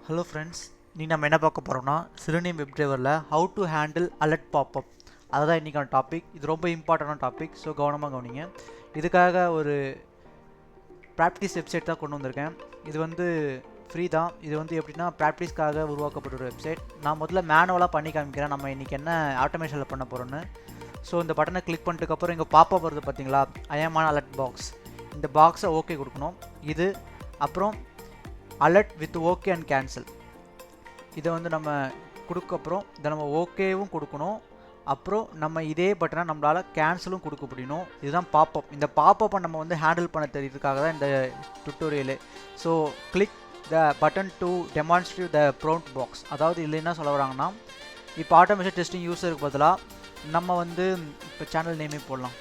Hello friends, நீ நம்ம என்ன பார்க்க போறோம்னா Selenium webdriverல how to handle alert pop-up. அதுதான் இன்னைக்கான டாபிக். இது ரொம்ப இம்பார்ட்டன்டான டாபிக். ஸோ கவனமாக கவனிங்க. இதுக்காக ஒரு ப்ராக்டிஸ் வெப்சைட் தான் கொண்டு வந்திருக்கேன். இது வந்து ஃப்ரீ தான். இது வந்து எப்படின்னா ப்ராக்டிஸ்க்காக உருவாக்கப்பட்ட ஒரு வெப்சைட். நான் முதல்ல மேனுவலாக பண்ணி காமிக்கிறேன் நம்ம இன்றைக்கி என்ன ஆட்டோமேஷனில் பண்ண போகிறோன்னு. ஸோ இந்த பட்டனை கிளிக் பண்ணிட்டுக்கப்புறம் இங்கே பாப்பப் வருது பார்த்தீங்களா, ஐஎமான அலர்ட் பாக்ஸ். இந்த பாக்ஸை ஓகே கொடுக்கணும். இது அப்புறம் alert with okay and cancel, இதை வந்து நம்ம கொடுக்கப்புறம் இதை நம்ம ஓகேவும் கொடுக்கணும். அப்புறம் நம்ம இதே பட்டனை நம்மளால் கேன்சலும் கொடுக்க முடியணும். இதுதான் பாப்பப். இந்த பாப்பப்பை நம்ம வந்து ஹேண்டில் பண்ண தெரியுறதுக்காக தான் இந்த tutorial. So click the button to demonstrate the prompt box. அதாவது இதில் என்ன சொல்ல வராங்கன்னா, இப்போ ஆட்டோமேஷன் டெஸ்டிங் யூஸருக்கு பதிலாக நம்ம வந்து இப்போ சேனல் நேமே போடலாம்.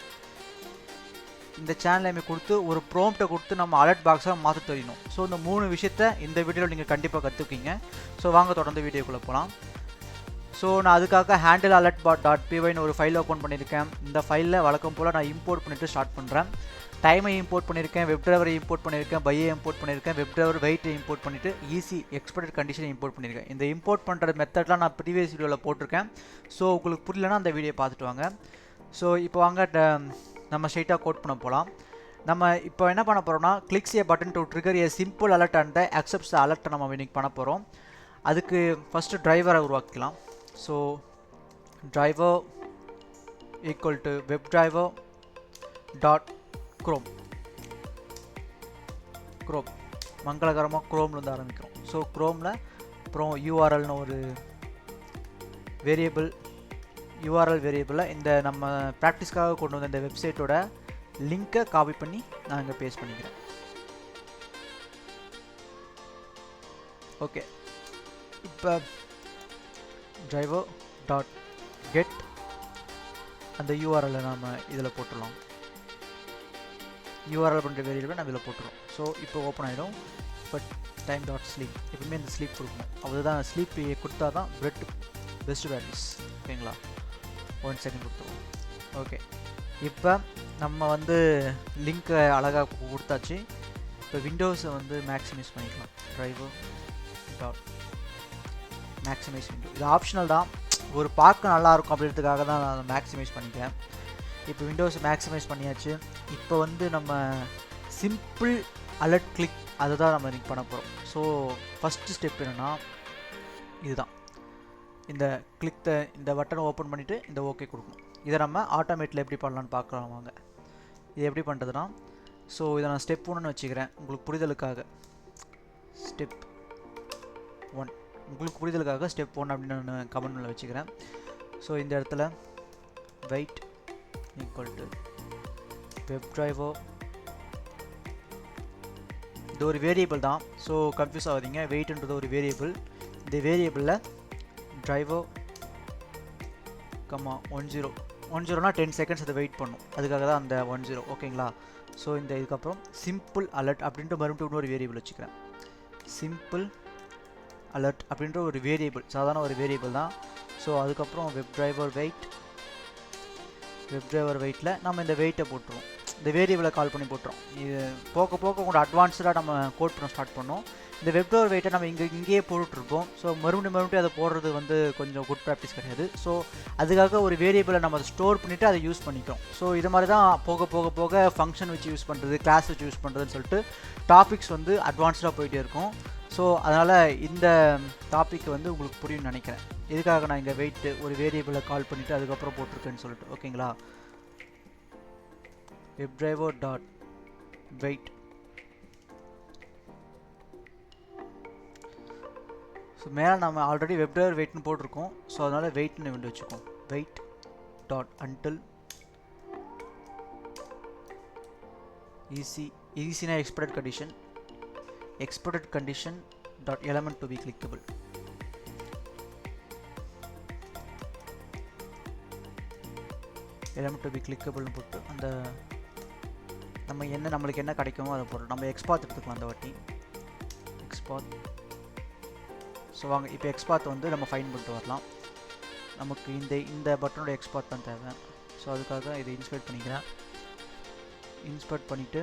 இந்த சேனல் நேமே கொடுத்து ஒரு ப்ராம்ப்டை கொடுத்து நம்ம அலர்ட் பாக்ஸாக மாற்ற தெரியணும். ஸோ இந்த 3 விஷயத்தை இந்த வீடியோவில் நீங்கள் கண்டிப்பாக கற்றுக்கிங்க. ஸோ வாங்க தொடர்ந்து வீடியோக்குள்ளே போகலாம். ஸோ நான் அதுக்காக ஹேண்டில் அலர்ட் .py ஒரு ஃபைல் ஓப்பன் பண்ணியிருக்கேன். இந்த ஃபைலில் வழக்கம் போல் நான் இம்போர்ட் பண்ணிவிட்டு ஸ்டார்ட் பண்ணுறேன். டைமை இம்போர்ட் பண்ணியிருக்கேன், வெப்டிரைவரை இம்போர்ட் பண்ணியிருக்கேன், பையை இம்போர்ட் பண்ணியிருக்கேன், வெப்டிரைவர் வெயிட்டை இம்போர்ட் பண்ணிவிட்டு ஈஸி எக்ஸ்பெக்டட் கண்டிஷனை இம்போர்ட் பண்ணியிருக்கேன். இந்த இம்போர்ட் பண்ணுற மெத்தட்லாம் நான் ப்ரீவியஸ் வீடியோவில் போட்டிருக்கேன். ஸோ உங்களுக்கு புரியலன்னா அந்த வீடியோ பார்த்துட்டு வாங்க. ஸோ இப்போ வாங்க நம்ம ஸ்ட்ரைட்டாக கோட் பண்ண போகலாம். நம்ம இப்போ என்ன பண்ண போகிறோம்னா, clicks a button to trigger a simple alert and accepts அலர்ட்டை நம்ம இன்னைக்கு பண்ண போகிறோம். அதுக்கு ஃபஸ்ட்டு டிரைவரை உருவாக்கிக்கலாம். So driver equal to webdriver dot Chrome. மங்களகரமாக க்ரோம்லேருந்து ஆரம்பிக்கிறோம். ஸோ க்ரோமில் அப்புறம் யூஆர்எல்னு ஒரு வேரியபிள், யூஆர்எல் வேரியபிளில் இந்த நம்ம ப்ராக்டிஸ்க்காக கொண்டு வந்த இந்த வெப்சைட்டோட லிங்கை காப்பி பண்ணி நான் இங்கே பேஸ்ட் பண்ணிக்கிறேன். ஓகே, இப்போ டிரைவர் டாட் கெட் அந்த யூஆர்எல்லை நாம் இதில் போட்டுடலாம். யூஆர்எல் பண்ணுற வேரியபிளை நம்ம இதில் போட்டுருவோம். ஸோ இப்போ ஓப்பன் ஆகிடும். இப்போ டைம் டாட் ஸ்லீப், எப்பவுமே இந்த ஸ்லீப் கொடுக்கணும். அதுதான் ஸ்லீப் கொடுத்தா தான் பெஸ்ட் வேல்யூஸ். ஓகேங்களா, 1 செகண்ட் கொடுத்துருவோம். ஓகே, இப்போ நம்ம வந்து லிங்க்கை அழகாக கொடுத்தாச்சு. இப்போ விண்டோஸை வந்து மேக்ஸிமைஸ் பண்ணிக்கலாம். டிரைவர் டாட் மேக்ஸிமைஸ் விண்டோ, இது ஆப்ஷனல் தான், ஒரு பார்க்க நல்லாயிருக்கும் அப்படின்றதுக்காக தான் நான் மேக்ஸிமைஸ் பண்ணிக்கிறேன். இப்போ விண்டோஸ் மேக்ஸிமைஸ் பண்ணியாச்சு. இப்போ வந்து நம்ம சிம்பிள் அலர்ட் கிளிக் அதை தான் நம்ம இன்னைக்கு பண்ண போகிறோம். ஸோ ஃபஸ்ட்டு ஸ்டெப் என்னென்னா இதுதான், இந்த இந்த பட்டனை ஓப்பன் பண்ணிவிட்டு இந்த ஓகே கொடுக்கணும். இதை நம்ம ஆட்டோமேட்டில் எப்படி பண்ணலான்னு பார்க்கலாம் வாங்க. இது எப்படி பண்ணுறதுனா, ஸோ இதை நான் ஸ்டெப் 1ன்னு வச்சுக்கிறேன் உங்களுக்கு புரிதலுக்காக. ஸ்டெப் 1 உங்களுக்கு புரிதலுக்காக ஸ்டெப் 1 அப்படின்னு நான் கமெண்ட்டில் வச்சுக்கிறேன். ஸோ இந்த இடத்துல வெயிட் ஈக்குவல் டு webdriver, இது ஒரு வேரியபிள் தான். ஸோ கன்ஃபியூஸ் ஆகாதீங்க, வெயிட்ன்றது ஒரு வேரியபிள். இந்த வேரியபிளில் டிரைவர் 10 10 செகண்ட்ஸ் அதை வெயிட் பண்ணும், அதுக்காக தான் அந்த 10. ஓகேங்களா. ஸோ இந்த இதுக்கப்புறம் சிம்பிள் அலர்ட் அப்படின்ட்டு மறுபடியும் இன்னொரு வேரியபிள் வச்சுக்கிறேன். சிம்பிள் அலர்ட் அப்படின்ற ஒரு வேரியபிள், சாதாரண ஒரு வேரியபிள் தான். ஸோ அதுக்கப்புறம் வெப்டிரைவர் வெயிட்டில் நம்ம இந்த வெயிட்டை போட்டுருவோம். இந்த வேரியபிளை கால் பண்ணி போட்டுரும். இது போக போக கூட அட்வான்ஸ்டாக நம்ம கோட் பண்ண ஸ்டார்ட் பண்ணோம். இந்த வெப்டிரைவர் வெயிட்டை நம்ம இங்கேயே போட்டுட்ருப்போம். ஸோ மறுபடியும் அதை போடுறது வந்து கொஞ்சம் குட் ப்ராக்டிஸ் கிடையாது. ஸோ அதுக்காக ஒரு வேரியபிளை நம்ம அதை ஸ்டோர் பண்ணிவிட்டு அதை யூஸ் பண்ணிக்கிறோம். ஸோ இது மாதிரி தான் போக ஃபங்க்ஷன் வச்சு யூஸ் பண்ணுறது, கிளாஸ் வச்சு யூஸ் பண்ணுறதுன்னு சொல்லிட்டு டாபிக்ஸ் வந்து அட்வான்ஸ்டாக போயிட்டே இருக்கும். ஸோ அதனால் இந்த டாபிக் வந்து உங்களுக்கு புரியும்னு நினைக்கிறேன். இதுக்காக நான் இங்கே வெயிட் ஒரு வேரியபிளை கால் பண்ணிவிட்டு அதுக்கப்புறம் போட்டிருக்கேன்னு சொல்லிட்டு. ஓகேங்களா, webdriver டாட் வெயிட். ஸோ மேலே நம்ம ஆல்ரெடி வெப்டிரைவர் வெயிட்னு போட்டிருக்கோம். ஸோ அதனால் வெயிட்னு விண்டு வச்சுக்கோம். வெயிட் டாட் அன்டில் ஈஸினா expected condition dot element to be clickable. element to be clickable னு போட்டு அந்த நம்மளுக்கு என்ன கிடைக்குமோ அதை போடுறோம். நம்ம எக்ஸ்பாத் எடுத்துக்கலாம் அந்த வாட்டி. எக்ஸ்பாத். ஸோ வாங்க இப்போ எக்ஸ்பாத் வந்து நம்ம ஃபைன் பண்ணிட்டு வரலாம். நமக்கு இந்த பட்டனோட எக்ஸ்பாத் தான் தேவை. ஸோ அதுக்காக இதை இன்ஸ்பெக்ட் பண்ணிக்கிறேன். இன்ஸ்பெக்ட் பண்ணிவிட்டு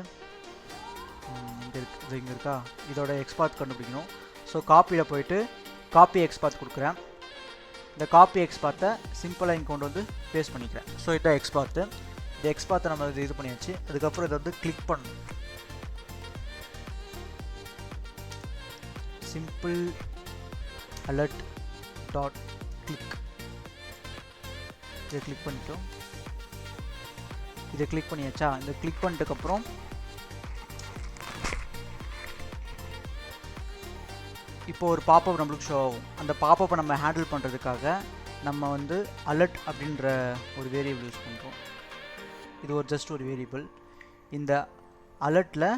இங்கே இருக்கா, இதோட எக்ஸ்பாத் கண்டுபிடிக்கணும். ஸோ காப்பியில் போயிட்டு காப்பி எக்ஸ்பாத் கொடுக்குறேன். இந்த காப்பி எக்ஸ்பாத்தை சிம்பிளாக இங்கே கொண்டு வந்து பேஸ்ட் பண்ணிக்கிறேன். ஸோ இதான் எக்ஸ்பாத்து. இந்த எக்ஸ்பாத்தை நம்ம இது பண்ணியாச்சு. அதுக்கப்புறம் இதை வந்து கிளிக் பண்ணணும். சிம்பிள் அலர்ட் டாட் கிளிக், இதை கிளிக் பண்ணிட்டோம். இதை கிளிக் பண்ணியாச்சா? இந்த கிளிக் பண்ணிட்டதுக்கப்புறம் இப்போ ஒரு பாப்பப் நம்மளுக்கு ஷோ ஆகும். அந்த பாப்பப்பை நம்ம ஹேண்டில் பண்ணுறதுக்காக நம்ம வந்து அலர்ட் அப்படின்ற ஒரு வேரியபிள் யூஸ் பண்ணுறோம். இது ஒரு ஜஸ்ட் ஒரு வேரியபிள். இந்த அலர்ட்டில்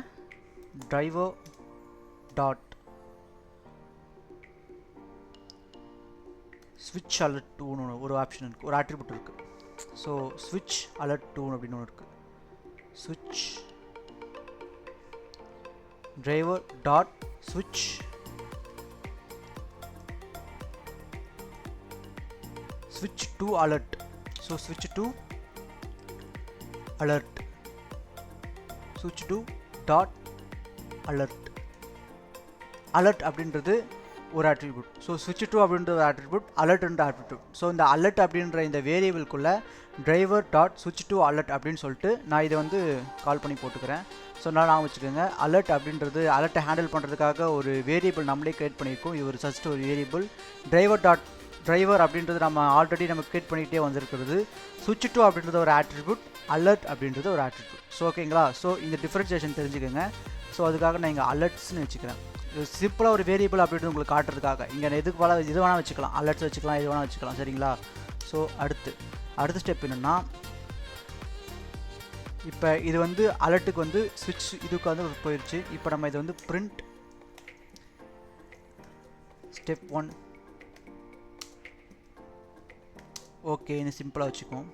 டிரைவர் டாட் ஸ்விட்ச் அலர்ட் 2ன்னு ஒரு ஆப்ஷன் இருக்குது, ஒரு ஆட்ரிபியூட் இருக்குது. ஸோ ஸ்விட்ச் அலர்ட் 2 அப்படின்னு ஒன்று இருக்குது. ஸ்விட்ச் டிரைவர் டாட் ஸ்விட்ச் switch to alert. So switch to alert, switch to dot alert. alert அப்படின்றது ஒரு attribute. ஸோ switch to அப்படின்ற ஒரு attribute, alert என்ற attribute. ஸோ இந்த alert அப்படின்ற இந்த வேரியபிள்குள்ளே driver dot switch to alert அப்படின்னு சொல்லிட்டு நான் இதை வந்து கால் பண்ணி போட்டுக்கிறேன். ஸோ நான் வச்சுக்கோங்க, அலர்ட் அப்படின்றது அலர்ட்டை ஹேண்டில் பண்ணுறதுக்காக ஒரு வேரியபிள் நம்மளே க்ரியேட் பண்ணியிருக்கோம். இது ஒரு ஜஸ்ட் ஒரு வேரியபிள். டிரைவர் அப்படின்றது நம்ம ஆல்ரெடி நம்ம கிரியேட் பண்ணிகிட்டே வந்திருக்கிறது. ஸ்விட்ச் டு அப்படின்றது ஒரு ஆட்ரிபியூட், அலர்ட் அப்படின்றது ஒரு ஆட்ரிபியூட். ஸோ ஓகேங்களா? ஸோ இந்த டிஃபரன்சியேஷன் தெரிஞ்சுக்கோங்க. ஸோ அதுக்காக நான் இங்கே அலர்ட்ஸ்னு வச்சுக்கிறேன். இது சிம்பிளாக ஒரு வேரியபிள் அப்படின்றது உங்களுக்கு காட்டுறதுக்காக. இங்கே எதுக்கு வேணால் இது வேணால் வச்சுக்கலாம், அலர்ட்ஸ் வச்சுக்கலாம், இது வேணால் வச்சுக்கலாம். சரிங்களா? ஸோ அடுத்த ஸ்டெப் என்னென்னா, இப்போ இது வந்து அலர்ட்டுக்கு வந்து ஸ்விட்ச் இதுக்கு வந்து போயிடுச்சு. இப்போ நம்ம இதை வந்து பிரிண்ட் ஸ்டெப் 1 ஓகே இது சிம்பிளாக வச்சுக்குவோம்.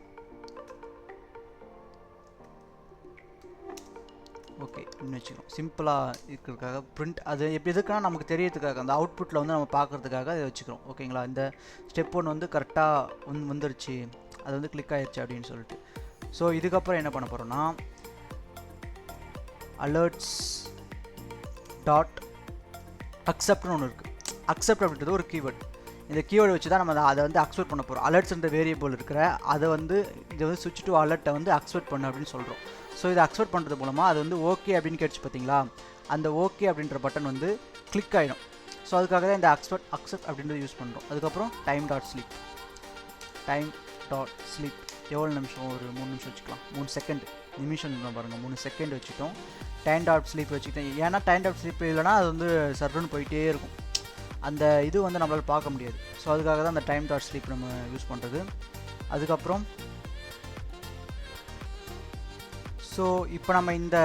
ஓகே இன்னும் வச்சுக்கோம். சிம்பிளாக இருக்கிறதுக்காக பிரிண்ட் அது எப்படி எதுக்குன்னா நமக்கு தெரியறதுக்காக, அந்த அவுட்புட்டில் வந்து நம்ம பார்க்குறதுக்காக இதை வச்சுக்கிறோம். ஓகேங்களா? இந்த ஸ்டெப் 1 வந்து கரெக்டாக வந்துருச்சு, அது வந்து கிளிக் ஆயிடுச்சு அப்படின்னு சொல்லிட்டு. ஸோ இதுக்கப்புறம் என்ன பண்ண போகிறோம்னா, அலர்ட்ஸ் டாட் அக்செப்ட்னு ஒன்று இருக்குது. அக்செப்ட் அப்படின்றது ஒரு கீவேர்ட். இந்த கீவேர்டு வச்சு தான் நம்ம அதை வந்து அக்செப்ட் பண்ண போகிறோம். அலர்ட்ஸ்ன்ற வேரியபிள் இருக்கிற அதை வந்து இதை வந்து ஸ்விட்ச் டு அலர்ட்டை வந்து அக்செப்ட் பண்ணு அப்படின்னு சொல்கிறோம். ஸோ இதை அக்செப்ட் பண்ணுறது மூலமாக அது வந்து ஓகே அப்படின்னு கேட்டுச்சு பார்த்தீங்களா? அந்த ஓகே அப்படின்ற பட்டன் வந்து கிளிக் ஆகிடும். ஸோ அதுக்காக தான் இந்த அக்செப்ட் அப்படின்றது யூஸ் பண்ணுறோம். அதுக்கப்புறம் டைம் டாட் ஸ்லீப் எவ்வளோ நிமிஷம்? ஒரு 3 நிமிஷம் வச்சுக்கலாம். 3 செகண்ட், நிமிஷம் பாருங்கள், 3 செகண்ட் வச்சுட்டோம். டைம் டாட் ஸ்லீப் வச்சுக்கிட்டேன். ஏன்னா டைம் டாட் ஸ்லீப் இல்லைனா அது வந்து சர்ன்னு போயிட்டே இருக்கும், அந்த இது வந்து நம்மளால் பார்க்க முடியாது. ஸோ அதுக்காக தான் அந்த டைம் டாட் ஸ்லீப் நம்ம யூஸ் பண்ணுறது. அதுக்கப்புறம் ஸோ இப்போ நம்ம இந்த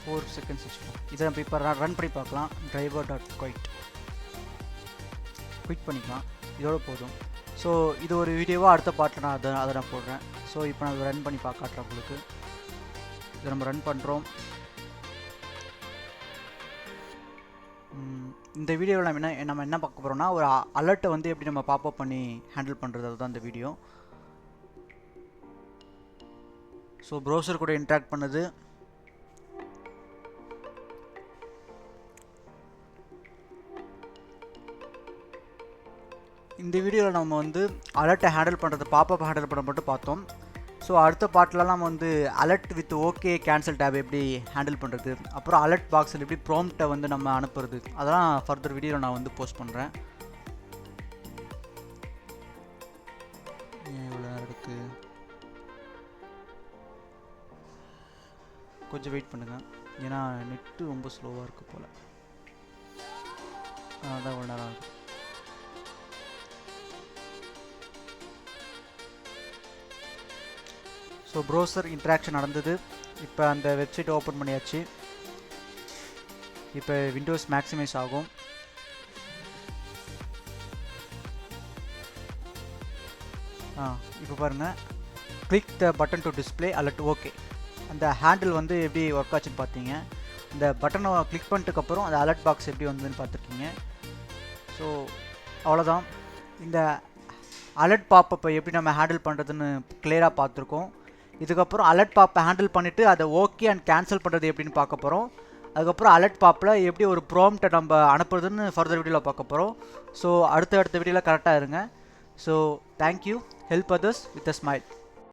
4 செகண்ட்ஸ் வச்சுக்கோம். இதை நம்ம இப்போ ரன் பண்ணி பார்க்கலாம். டிரைவர் டாட் குயிட் பண்ணிக்கலாம். இதோட போதும். ஸோ இது ஒரு வீடியோவாக அடுத்த பாட்டில் நான் அதை நான் போடுறேன். ஸோ இப்போ நான் ரன் பண்ணி காட்டுறேன் உங்களுக்கு. இதை நம்ம ரன் பண்ணுறோம். இந்த வீடியோவில் நம்ம என்ன பார்க்க போகிறோம்னா, ஒரு அலர்ட்டை வந்து எப்படி நம்ம பாப்பப் பண்ணி ஹேண்டில் பண்ணுறது, அதுதான் இந்த வீடியோ. ஸோ ப்ரௌசர் கூட இன்ட்ராக்ட் பண்ணுது. இந்த வீடியோவில் நம்ம வந்து அலர்ட்டை ஹேண்டில் பண்ணுறது, பாப்பப் ஹேண்டில் பண்ண மட்டும் பார்த்தோம். ஸோ அடுத்த பாட்டிலலாம் நம்ம வந்து alert with okay cancel tab எப்படி ஹேண்டில் பண்ணுறது, அப்புறம் அலர்ட் பாக்ஸில் எப்படி ப்ராம்ப்டை வந்து நம்ம அனுப்புறது, அதெல்லாம் ஃபர்தர் வீடியோவில் நான் வந்து போஸ்ட் பண்ணுறேன். இவ்வளோ நேரம் எடுத்து கொஞ்சம் வெயிட் பண்ணுங்கள், ஏன்னா நெட்டு ரொம்ப ஸ்லோவாக இருக்குது போல், அதான் இவ்வளோ நேரம் ஆகுது. ஸோ ப்ரௌசர் இன்ட்ராக்ஷன் நடந்தது. இப்போ அந்த வெப்சைட் ஓப்பன் பண்ணியாச்சு. இப்போ விண்டோஸ் மேக்ஸிமைஸ் ஆகும். இப்போ பாருங்கள், click the button to display alert okay. அந்த ஹேண்டில் வந்து எப்படி ஒர்க் ஆச்சுன்னு பார்த்தீங்க. இந்த பட்டனை கிளிக் பண்ணிட்டுக்கப்புறம் அந்த அலர்ட் பாக்ஸ் எப்படி வந்ததுன்னு பார்த்துருக்கீங்க. ஸோ அவ்வளோதான். இந்த அலர்ட் பாப்பப்பை எப்படி நம்ம ஹேண்டில் பண்ணுறதுன்னு கிளியராக பார்த்துருக்கோம். இதுக்கப்புறம் அலர்ட் பாப்பை ஹேண்டில் பண்ணிவிட்டு அதை ஓகே அண்ட் கேன்சல் பண்ணுறது எப்படின்னு பார்க்க போகிறோம். அதுக்கப்புறம் அலர்ட் பாப்பில் எப்படி ஒரு ப்ராம்ப்டை நம்ம அனுப்புறதுன்னு ஃபர்தர் வீடியோவில் பார்க்க போகிறோம். ஸோ அடுத்த வீடியோவில் கரெக்டாக இருங்க. So thank you. Help others with a smile.